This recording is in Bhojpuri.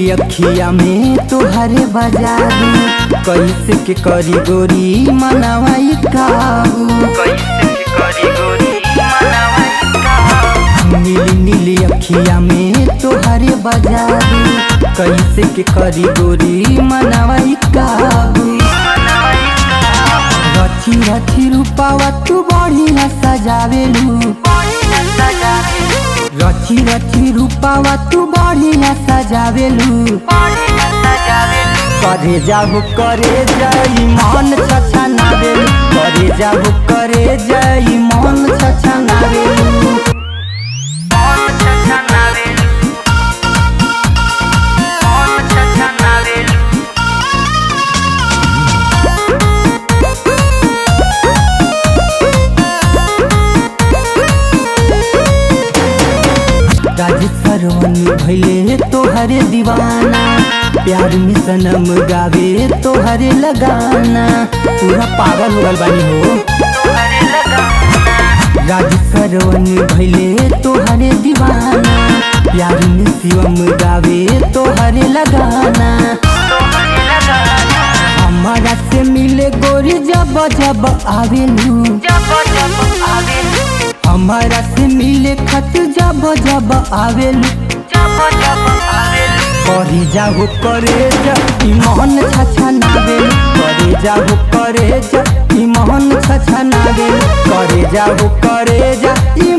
नीली अखिया में तोहरे बाजारू, कैसे के करी गोरी मनावाई काबू, कैसे के करी गोरी मनावाई काबू। नीली नीली अखिया में तोहरे बाजारू, कैसे के करी गोरी मनावाई काबू। रची रची रूपावा तू बढ़िया सजावेलू, रची रची रूपावा तू बढ़िया सजावेलू। करे जाबू करे जाई मन छछनावेलू, करे जाबू करे जाई मन छछनावेलू। राजसरवन भैले तोहरे दीवाना, प्यार में सनम गावे तोहरे लगाना, पूरा पागल हो गल बानी हो। राजसरवन भैले तोहरे दीवाना, प्यार में शिवम गावे तोहरे लगाना। हमारा से मिले गोरी जब जब आवेलू, हमारा से मिले खत जब जब आवेलू। करे जाहु करे जा ई मोहन छछनावेलू, करे जाहु करे जा ई मोहन छछनावेलू, करे जाहु करे जा ई